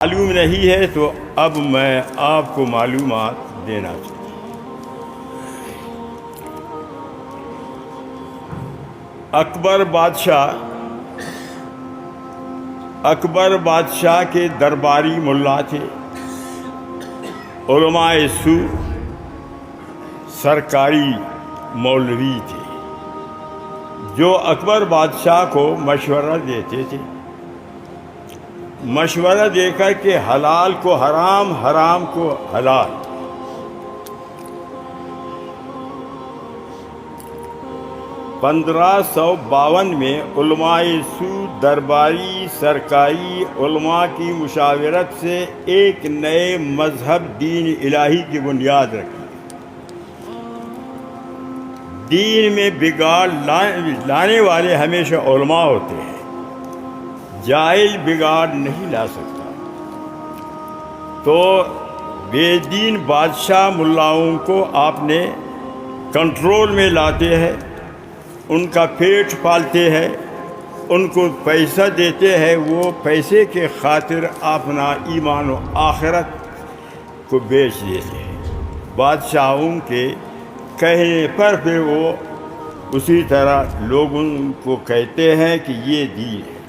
معلوم نہیں ہے تو اب میں آپ کو معلومات دینا چاہتا ہوں۔ اکبر بادشاہ کے درباری ملا تھے، علماء سو سرکاری مولوی تھے جو اکبر بادشاہ کو مشورہ دیتے تھے، مشورہ دے کر کے حلال کو حرام، حرام کو حلال۔ 1552 میں علماء سو درباری سرکاری علماء کی مشاورت سے ایک نئے مذہب دین الہی کی بنیاد رکھی۔ دین میں بگاڑ لانے والے ہمیشہ علماء ہوتے ہیں، جاہل بگاڑ نہیں لا سکتا۔ تو بے دین بادشاہ ملاؤں کو آپ نے کنٹرول میں لاتے ہیں، ان کا پیٹ پالتے ہیں، ان کو پیسہ دیتے ہیں، وہ پیسے کے خاطر اپنا ایمان و آخرت کو بیچ دیتے ہیں۔ بادشاہوں کے کہنے پر پھر وہ اسی طرح لوگوں کو کہتے ہیں کہ یہ دین ہے۔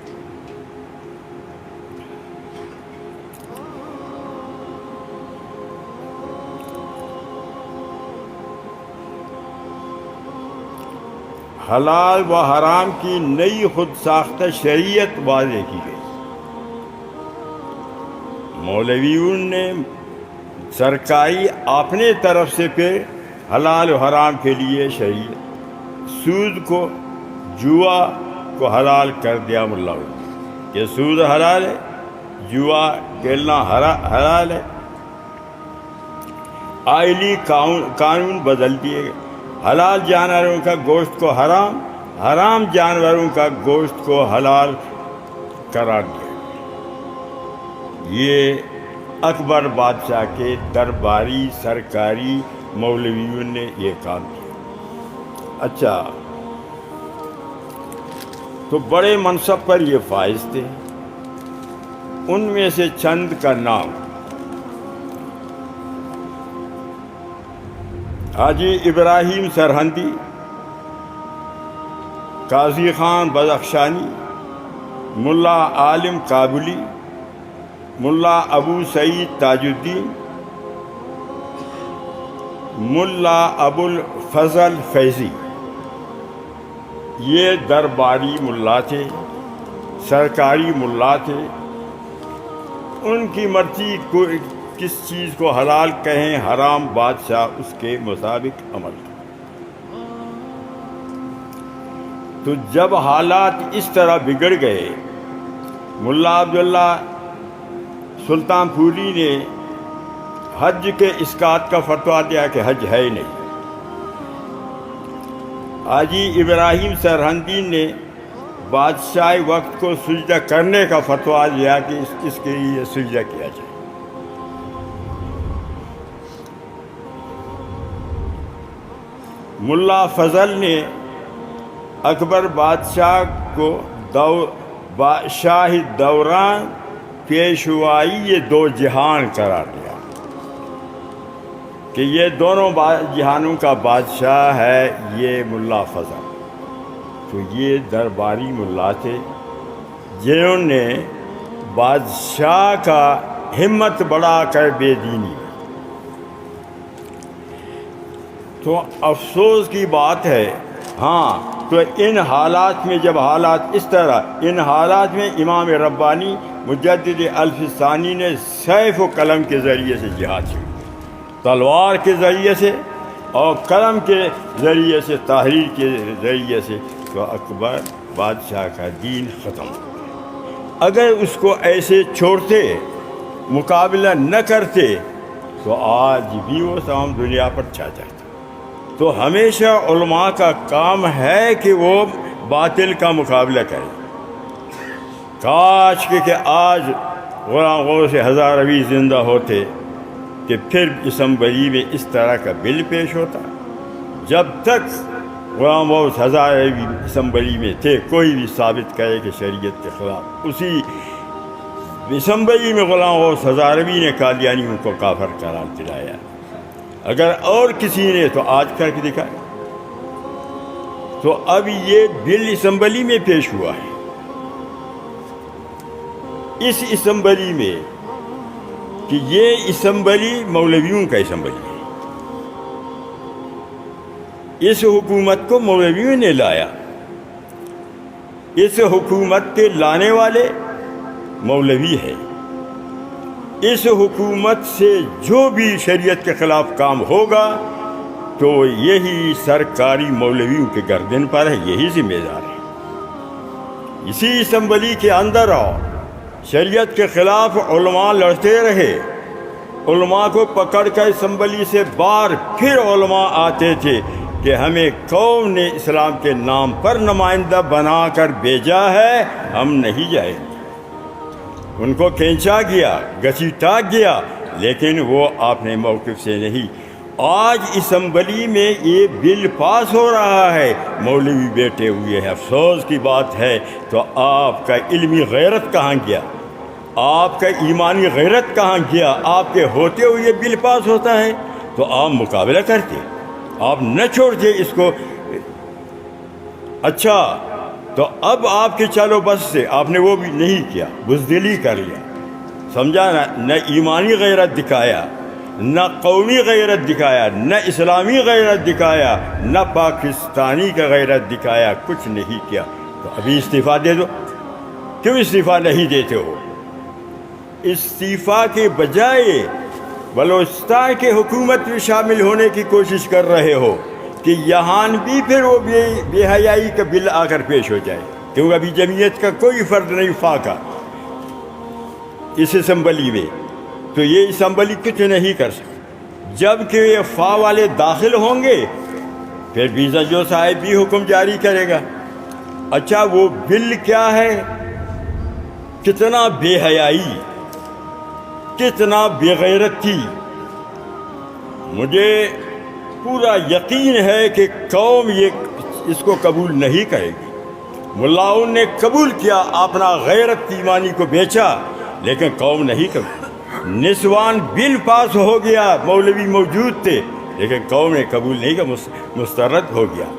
حلال و حرام کی نئی خود ساختہ شریعت واضح کی گئی۔ مولویوں نے سرکاری اپنے طرف سے پھر حلال و حرام کے لیے شریعت، سود کو، جوا کو حلال کر دیا ملاؤں کہ سود حلال ہے، جوا کھیلنا حلال ہے۔ آئلی قانون بدل دیے گئے، حلال جانوروں کا گوشت کو حرام، حرام جانوروں کا گوشت کو حلال قرار دیا گیا۔ یہ اکبر بادشاہ کے درباری سرکاری مولویوں نے یہ کام کیا۔ اچھا، تو بڑے منصب پر یہ فائز تھے، ان میں سے چند کا نام: حاجی ابراہیم سرہندی، قاضی خان بدخشانی، ملا عالم کابلی، ملا ابو سعید تاج الدین، ملا ابو الفضل فیضی۔ یہ درباری ملا تھے، سرکاری ملا تھے، ان کی مرضی کو کس چیز کو حلال کہیں حرام، بادشاہ اس کے مطابق عمل کرے۔ تو جب حالات اس طرح بگڑ گئے، ملا عبداللہ سلطان پوری نے حج کے اسقاط کا فتویٰ دیا کہ حج ہے ہی نہیں۔ حاجی ابراہیم سرہندی نے بادشاہ وقت کو سجدہ کرنے کا فتویٰ دیا کہ اس کے لیے سجدہ کیا جائے۔ ملا فضل نے اکبر بادشاہ کو بادشاہ دوران پیشوائی یہ دو جہان قرار دیا کہ یہ دونوں جہانوں کا بادشاہ ہے یہ ملا فضل۔ تو یہ درباری ملا تھے جنہوں نے بادشاہ کا ہمت بڑھا کر بے دینی۔ تو افسوس کی بات ہے، ہاں، تو ان حالات میں جب حالات اس طرح، ان حالات میں امام ربانی مجدد الف ثانی نے سیف و قلم کے ذریعے سے جہاد کی، تلوار کے ذریعے سے اور قلم کے ذریعے سے، تحریر کے ذریعے سے، تو اکبر بادشاہ کا دین ختم ہو گیا۔ اگر اس کو ایسے چھوڑتے، مقابلہ نہ کرتے، تو آج بھی وہ تمام دنیا پر چھا جاتا۔ تو ہمیشہ علماء کا کام ہے کہ وہ باطل کا مقابلہ کریں۔ کاش کہ آج غلام غوث ہزاروی زندہ ہوتے کہ پھر اسمبلی میں اس طرح کا بل پیش ہوتا۔ جب تک غلام غوث اسمبلی میں تھے، کوئی بھی ثابت کرے کہ شریعت کے خلاف، اسی اسمبلی میں غلام غوث ہزاروی نے قادیانیوں کو کافر قرار دلایا، اگر اور کسی نے تو آج کر کے دکھائے۔ تو اب یہ بل اسمبلی میں پیش ہوا ہے، اس اسمبلی میں کہ یہ اسمبلی مولویوں کا اسمبلی ہے، اس حکومت کو مولویوں نے لایا، اس حکومت کے لانے والے مولوی ہے، اس حکومت سے جو بھی شریعت کے خلاف کام ہوگا تو یہی سرکاری مولویوں کے گردن پر ہے، یہی ذمہ دار ہے۔ اسی اسمبلی کے اندر آؤ، شریعت کے خلاف علماء لڑتے رہے، علماء کو پکڑ کر اسمبلی سے باہر پھر علماء آتے تھے کہ ہمیں قوم نے اسلام کے نام پر نمائندہ بنا کر بھیجا ہے، ہم نہیں جائیں گے۔ ان کو کھینچا گیا، گھسیٹا گیا، لیکن وہ اپنے موقف سے نہیں۔ آج اسمبلی میں یہ بل پاس ہو رہا ہے، مولوی بیٹھے ہوئے ہیں، افسوس کی بات ہے۔ تو آپ کا علمی غیرت کہاں گیا؟ آپ کا ایمانی غیرت کہاں گیا؟ آپ کے ہوتے ہوئے یہ بل پاس ہوتا ہے تو آپ مقابلہ کرتے، آپ نہ چھوڑتے اس کو۔ اچھا، تو اب آپ کے چلو بس سے آپ نے وہ بھی نہیں کیا، بزدلی کر لیا، سمجھا نا؟ نہ ایمانی غیرت دکھایا، نہ قومی غیرت دکھایا، نہ اسلامی غیرت دکھایا، نہ پاکستانی کا غیرت دکھایا، کچھ نہیں کیا۔ تو ابھی استعفیٰ دے دو۔ کیوں استعفیٰ نہیں دیتے ہو؟ استعفیٰ کے بجائے بلوچستان کے حکومت میں شامل ہونے کی کوشش کر رہے ہو کہ یہاں بھی پھر وہ بے حیائی کا بل آ کر پیش ہو جائے، کیونکہ ابھی جمعیت کا کوئی فرد نہیں فاقہ اس اسمبلی میں، تو یہ اسمبلی کچھ نہیں کر سکتی۔ جب کہ یہ فا والے داخل ہوں گے پھر ویزا جو صاحب بھی حکم جاری کرے گا۔ اچھا، وہ بل کیا ہے؟ کتنا بے حیائی، کتنا بے غیرتی! مجھے پورا یقین ہے کہ قوم اس کو قبول نہیں کرے گی۔ ملاؤں نے قبول کیا، اپنا غیرت ایمانی کو بیچا، لیکن قوم نہیں قبول۔ نسوان بل پاس ہو گیا، مولوی موجود تھے، لیکن قوم نے قبول نہیں کیا، مسترد ہو گیا۔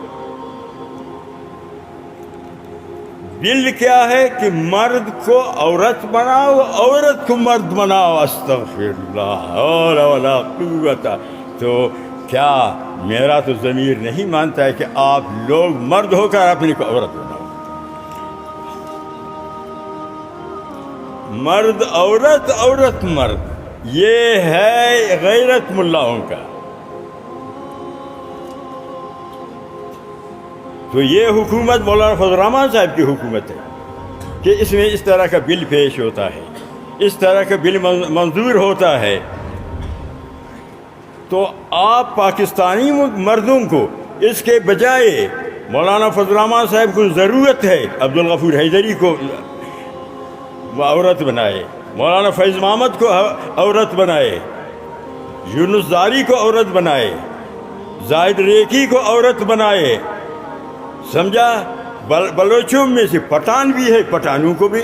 بل کیا ہے کہ مرد کو عورت بناؤ، عورت کو مرد بناؤ۔ استغفر اللہ ولا قوت۔ تو کیا میرا تو ضمیر نہیں مانتا ہے کہ آپ لوگ مرد ہو کر اپنی کو عورت بناؤ؟ مرد عورت، عورت مرد، یہ ہے غیرت ملاؤں کا۔ تو یہ حکومت مولانا فضل الرحمان صاحب کی حکومت ہے کہ اس میں اس طرح کا بل پیش ہوتا ہے، اس طرح کا بل منظور ہوتا ہے۔ تو آپ پاکستانی مردوں کو اس کے بجائے مولانا فضل الرحمان صاحب کو ضرورت ہے عبدالغفور حیدری کو عورت بنائے، مولانا فیض محمد کو عورت بنائے، یونس زاری کو عورت بنائے، زاہد ریکی کو عورت بنائے، سمجھا؟ بلوچوں میں سے پٹھان بھی ہے، پٹھانوں کو بھی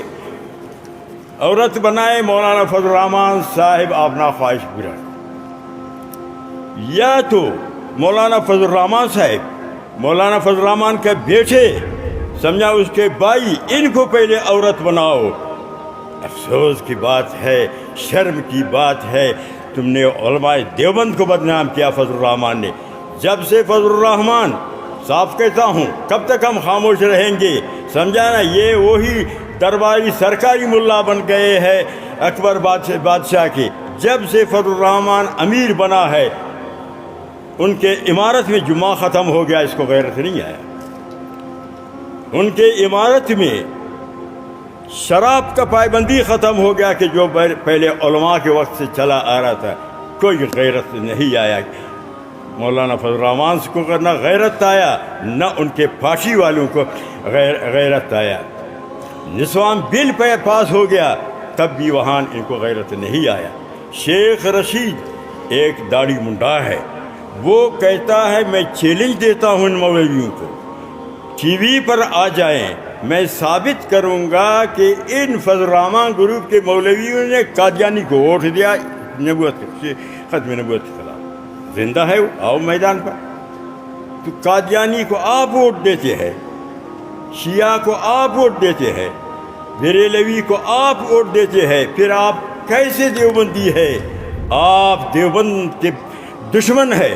عورت بنائے۔ مولانا فضل الرحمان صاحب اپنا خواہش پورا، یا تو مولانا فضل الرحمان صاحب، مولانا فضل الرحمان کے بیٹے، سمجھا، اس کے بھائی، ان کو پہلے عورت بناؤ۔ افسوس کی بات ہے، شرم کی بات ہے، تم نے علماء دیوبند کو بدنام کیا فضل الرحمان نے۔ جب سے فضل الرحمان، صاف کہتا ہوں، کب تک ہم خاموش رہیں گے؟ سمجھا نا؟ یہ وہی درباری سرکاری ملا بن گئے ہیں اکبر بادشاہ کے۔ جب سے فضل الرحمان امیر بنا ہے، ان کے عمارت میں جمعہ ختم ہو گیا، اس کو غیرت نہیں آیا۔ ان کے عمارت میں شراب کا پابندی ختم ہو گیا کہ جو پہلے علماء کے وقت سے چلا آ رہا تھا، کوئی غیرت نہیں آیا۔ مولانا فضل الرحمان کو نہ غیرت آیا، نہ ان کے پھانسی والوں کو غیرت آیا۔ نسوان بل پہ پاس ہو گیا، تب بھی وہاں ان کو غیرت نہیں آیا۔ شیخ رشید ایک داڑھی منڈا ہے، وہ کہتا ہے میں چیلنج دیتا ہوں ان مولویوں کو، ٹی وی پر آ جائیں، میں ثابت کروں گا کہ ان فضل الرحمان گروپ کے مولویوں نے قادیانی کو ووٹ دیا نبوت ختم نبوت کے خلاف. زندہ ہے وہ، آؤ میدان پر. تو قادیانی کو آپ ووٹ دیتے ہیں، شیعہ کو آپ ووٹ دیتے ہیں، بریلوی کو آپ ووٹ دیتے ہیں، پھر آپ کیسے دیوبندی ہے؟ آپ دیوبند کے دشمن ہے،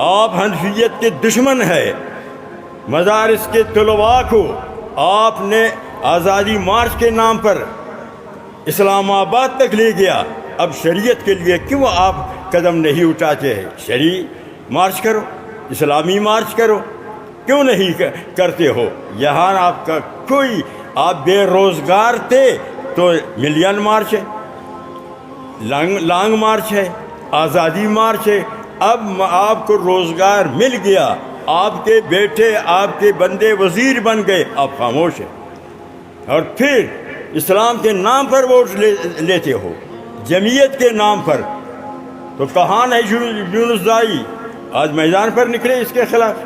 آپ حنفیت کے دشمن ہے. مدارس کے طلباء کو آپ نے آزادی مارچ کے نام پر اسلام آباد تک لے گیا. اب شریعت کے لیے کیوں آپ قدم نہیں اٹھاتے ہیں؟ شرعی مارچ کرو، اسلامی مارچ کرو، کیوں نہیں کرتے ہو؟ یہاں آپ کا کوئی، آپ بے روزگار تھے تو ملین مارچ ہے، لانگ مارچ ہے، آزادی مارچ ہے. اب آپ کو روزگار مل گیا، آپ کے بیٹے، آپ کے بندے وزیر بن گئے، آپ خاموش ہیں. اور پھر اسلام کے نام پر ووٹ لیتے ہو، جمعیت کے نام پر. تو کہاں ہے یونس دائی؟ آج میدان پر نکلے اس کے خلاف.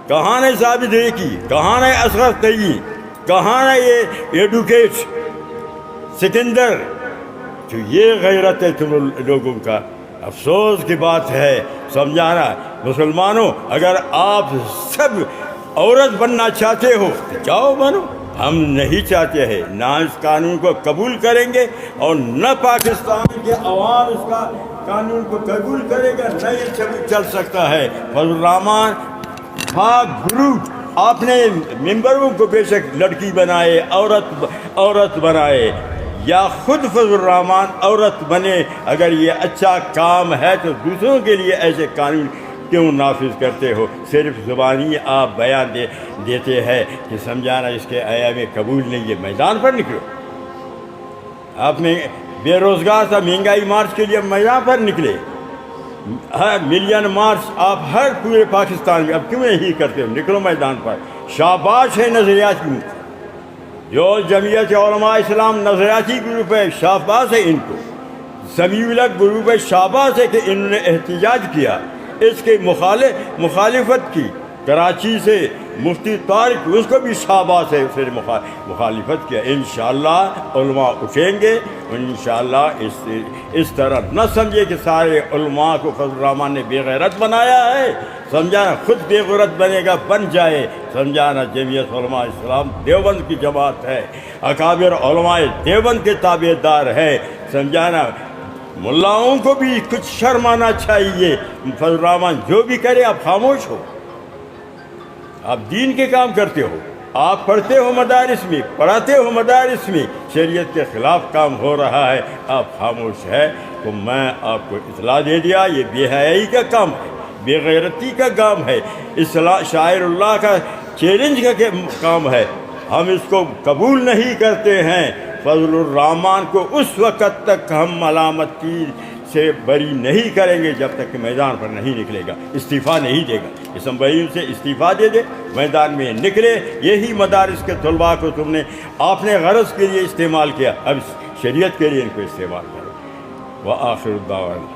کہاں ہے ثابت ریکی؟ کہاں ہے اصغر طیب؟ کہاں ہے یہ ایڈوکیٹ سکندر؟ تو یہ غیرت ہے تم لوگوں کا. افسوس کی بات ہے. سمجھانا مسلمانوں، اگر آپ سب عورت بننا چاہتے ہو تو جاؤ بنو. ہم نہیں چاہتے ہیں، نہ اس قانون کو قبول کریں گے اور نہ پاکستان کے عوام اس کا قانون کو قبول کرے گا. نہ یہ چل سکتا ہے. فضل الرحمان گروپ آپ نے ممبروں کو بے شک لڑکی بنائے، عورت بنائے، یا خود فضل الرحمان عورت بنے. اگر یہ اچھا کام ہے تو دوسروں کے لیے ایسے قانون کیوں نافذ کرتے ہو؟ صرف زبانی آپ بیان دیتے ہیں کہ سمجھانا اس کے آیا میں قبول نہیں ہے. میدان پر نکلو. آپ میں بے روزگار تھا، مہنگائی مارچ کے لیے میدان پر نکلے. ہر ملین مارچ آپ ہر پورے پاکستان میں اب کیوں نہیں کرتے ہو؟ نکلو میدان پر. شاباش ہے نظریات کی جو جمعیت علماء اسلام نظریاتی گروپ ہے، شاباش ہے ان کو. سمیع الحق گروپ ہے، شاباش ہے کہ انہوں نے احتجاج کیا، اس کے مخالفت کی. کراچی سے مفتی طارق، اس کو بھی شاباش ہے، اس نے مخالفت کیا. انشاءاللہ علماء اٹھیں گے. انشاءاللہ اس طرح نہ سمجھے کہ سارے علماء کو فضل الرحمان نے بے غیرت بنایا ہے. سمجھانا خود بے غیرت بنے گا، بن جائے. سمجھانا جمعیت علماء اسلام دیوبند کی جماعت ہے، اکابر علماء دیوبند کے تابع دار ہے. سمجھانا ملاؤں کو بھی کچھ شرم آنا چاہیے. فضل الرحمان جو بھی کرے آپ خاموش ہو. آپ دین کے کام کرتے ہو، آپ پڑھتے ہو مدارس میں، پڑھاتے ہو مدارس میں، شریعت کے خلاف کام ہو رہا ہے، آپ خاموش ہے. تو میں آپ کو اطلاع دے دیا، یہ بے حیائی کا کام ہے، بے غیرتی کا کام ہے، شاعر اللہ کا چیلنج کا کام ہے. ہم اس کو قبول نہیں کرتے ہیں. فضل الرحمان کو اس وقت تک ہم ملامتی سے بری نہیں کریں گے جب تک کہ میدان پر نہیں نکلے گا، استعفیٰ نہیں دے گا. اسمبلی سے استعفیٰ دے دے، میدان میں نکلے. یہی مدارس کے طلباء کو آپ نے غرض کے لیے استعمال کیا، اب شریعت کے لیے ان کو استعمال کرو. وآخر الدعوانا